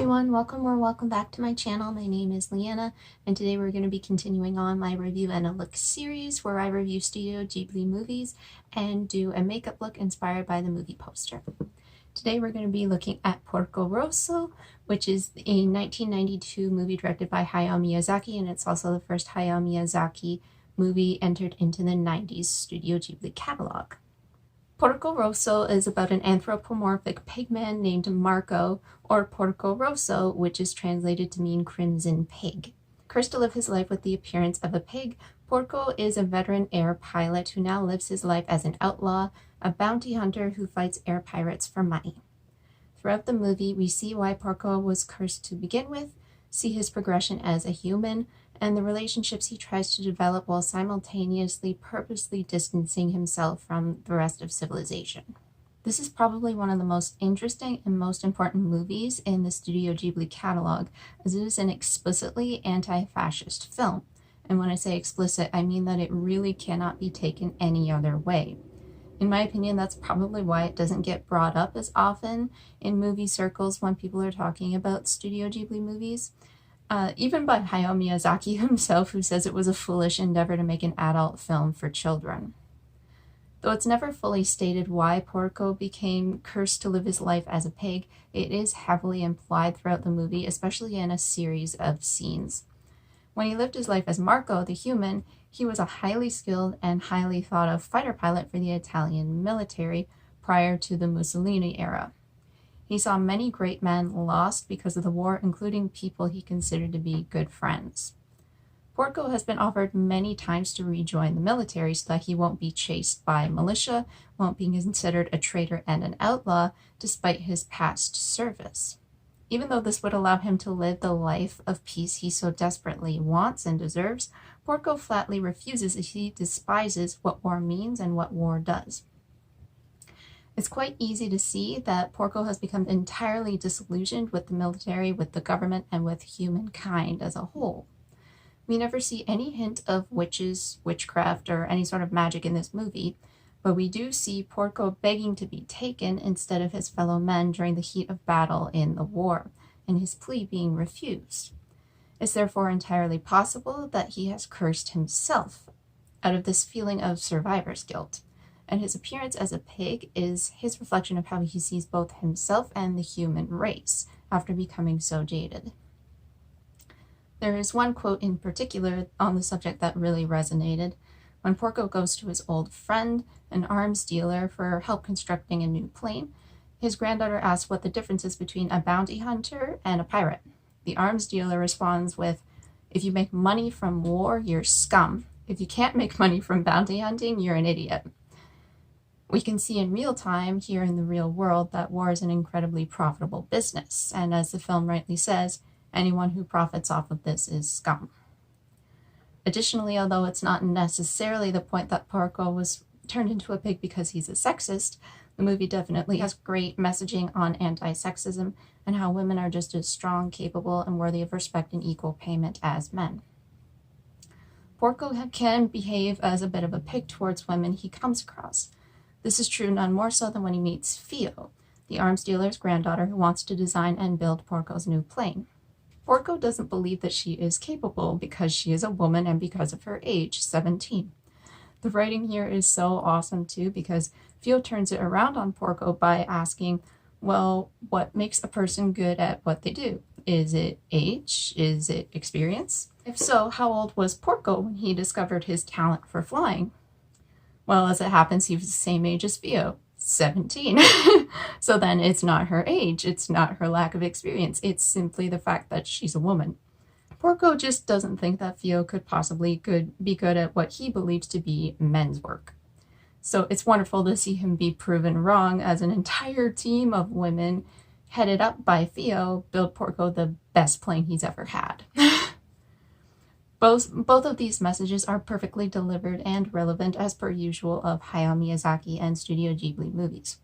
everyone, welcome back to my channel. My name is Liana, and today we're going to be continuing on my review and a look series where I review Studio Ghibli movies and do a makeup look inspired by the movie poster. Today we're going to be looking at Porco Rosso, which is a 1992 movie directed by Hayao Miyazaki, and it's also the first Hayao Miyazaki movie entered into the 90s Studio Ghibli catalog. Porco Rosso is about an anthropomorphic pigman named Marco, or Porco Rosso, which is translated to mean crimson pig. Cursed to live his life with the appearance of a pig, Porco is a veteran air pilot who now lives his life as an outlaw, a bounty hunter who fights air pirates for money. Throughout the movie, we see why Porco was cursed to begin with, see his progression as a human, and the relationships he tries to develop while simultaneously purposely distancing himself from the rest of civilization. This is probably one of the most interesting and most important movies in the Studio Ghibli catalog, as it is an explicitly anti-fascist film. And when I say explicit, I mean that it really cannot be taken any other way. In my opinion, that's probably why it doesn't get brought up as often in movie circles when people are talking about Studio Ghibli movies. Even by Hayao Miyazaki himself, who says it was a foolish endeavor to make an adult film for children. Though it's never fully stated why Porco became cursed to live his life as a pig, it is heavily implied throughout the movie, especially in a series of scenes. When he lived his life as Marco, the human, he was a highly skilled and highly thought of fighter pilot for the Italian military prior to the Mussolini era. He saw many great men lost because of the war, including people he considered to be good friends. Porco has been offered many times to rejoin the military so that he won't be chased by militia, won't be considered a traitor and an outlaw, despite his past service. Even though this would allow him to live the life of peace he so desperately wants and deserves, Porco flatly refuses as he despises what war means and what war does. It's quite easy to see that Porco has become entirely disillusioned with the military, with the government, and with humankind as a whole. We never see any hint of witches, witchcraft, or any sort of magic in this movie, but we do see Porco begging to be taken instead of his fellow men during the heat of battle in the war, and his plea being refused. It's therefore entirely possible that he has cursed himself out of this feeling of survivor's guilt. And his appearance as a pig is his reflection of how he sees both himself and the human race after becoming so jaded. There is one quote in particular on the subject that really resonated. When Porco goes to his old friend, an arms dealer, for help constructing a new plane, his granddaughter asks what the difference is between a bounty hunter and a pirate. The arms dealer responds with, "If you make money from war, you're scum. If you can't make money from bounty hunting, you're an idiot." We can see in real time, here in the real world, that war is an incredibly profitable business, and as the film rightly says, anyone who profits off of this is scum. Additionally, although it's not necessarily the point that Porco was turned into a pig because he's a sexist, the movie definitely has great messaging on anti-sexism and how women are just as strong, capable, and worthy of respect and equal payment as men. Porco can behave as a bit of a pig towards women he comes across. This is true none more so than when he meets Fio, the arms dealer's granddaughter who wants to design and build Porco's new plane. Porco doesn't believe that she is capable because she is a woman and because of her age, 17. The writing here is so awesome too, because Fio turns it around on Porco by asking, well, what makes a person good at what they do? Is it age? Is it experience? If so, how old was Porco when he discovered his talent for flying? Well, as it happens, he was the same age as Fio, 17. So then it's not her age, it's not her lack of experience, it's simply the fact that she's a woman. Porco just doesn't think that Fio could possibly be good at what he believes to be men's work. So it's wonderful to see him be proven wrong as an entire team of women, headed up by Fio, build Porco the best plane he's ever had. Both of these messages are perfectly delivered and relevant as per usual of Hayao Miyazaki and Studio Ghibli movies.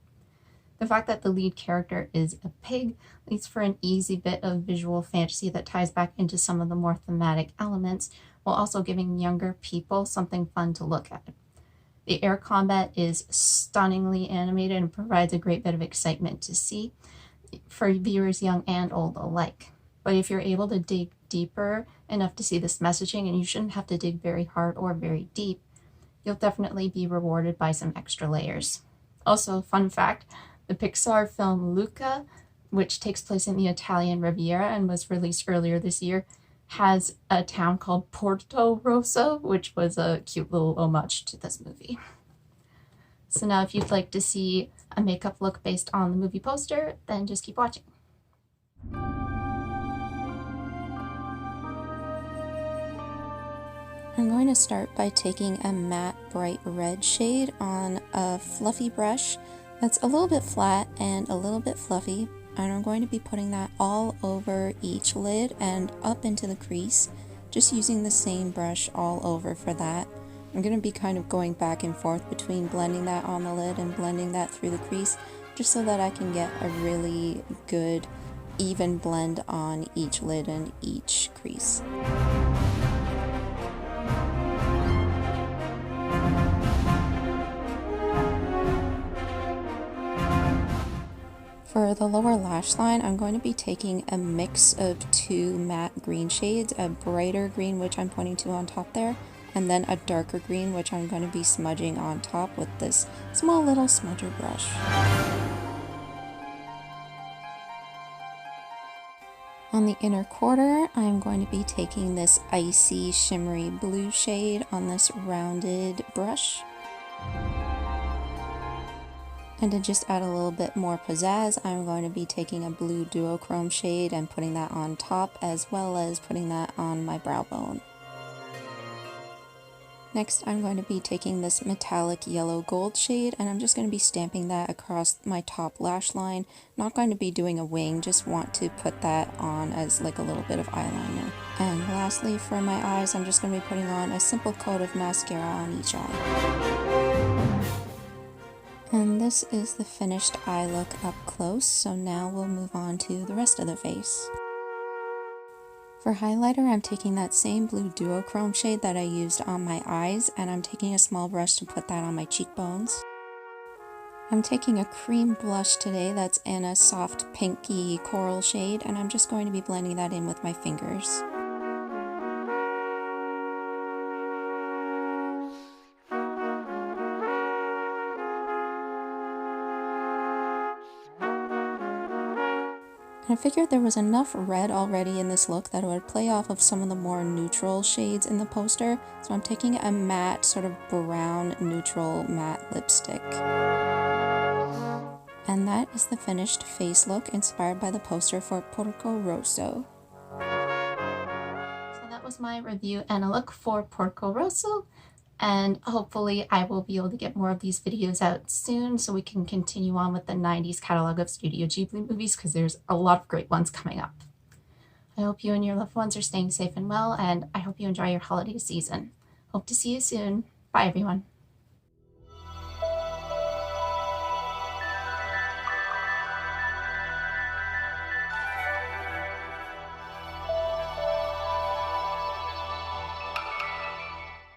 The fact that the lead character is a pig leads for an easy bit of visual fantasy that ties back into some of the more thematic elements, while also giving younger people something fun to look at. The air combat is stunningly animated and provides a great bit of excitement to see. for viewers young and old alike. But if you're able to dig deeper enough to see this messaging, and you shouldn't have to dig very hard or very deep, you'll definitely be rewarded by some extra layers. Also, fun fact, the Pixar film Luca, which takes place in the Italian Riviera and was released earlier this year, has a town called Porco Rosso, which was a cute little homage to this movie. So now if you'd like to see a makeup look based on the movie poster, then just keep watching. I'm going to start by taking a matte bright red shade on a fluffy brush that's a little bit flat and a little bit fluffy, and I'm going to be putting that all over each lid and up into the crease, just using the same brush all over for that. I'm going to be kind of going back and forth between blending that on the lid and blending that through the crease, just so that I can get a really good even blend on each lid and each crease. For the lower lash line, I'm going to be taking a mix of two matte green shades, a brighter green, which I'm pointing to on top there, and then a darker green, which I'm going to be smudging on top with this small little smudger brush. On the inner quarter, I'm going to be taking this icy shimmery blue shade on this rounded brush. And to just add a little bit more pizzazz, I'm going to be taking a blue duochrome shade and putting that on top, as well as putting that on my brow bone. Next, I'm going to be taking this metallic yellow gold shade, and I'm just going to be stamping that across my top lash line. Not going to be doing a wing, just want to put that on as like a little bit of eyeliner. And lastly, for my eyes, I'm just going to be putting on a simple coat of mascara on each eye. And this is the finished eye look up close, so now we'll move on to the rest of the face. For highlighter, I'm taking that same blue duochrome shade that I used on my eyes, and I'm taking a small brush to put that on my cheekbones. I'm taking a cream blush today that's in a soft pinky coral shade, and I'm just going to be blending that in with my fingers. I figured there was enough red already in this look that it would play off of some of the more neutral shades in the poster, so I'm taking a matte, sort of brown, neutral matte lipstick. And that is the finished face look inspired by the poster for Porco Rosso. So that was my review and a look for Porco Rosso. And hopefully I will be able to get more of these videos out soon so we can continue on with the 90s catalog of Studio Ghibli movies, because there's a lot of great ones coming up. I hope you and your loved ones are staying safe and well, and I hope you enjoy your holiday season. Hope to see you soon. Bye everyone.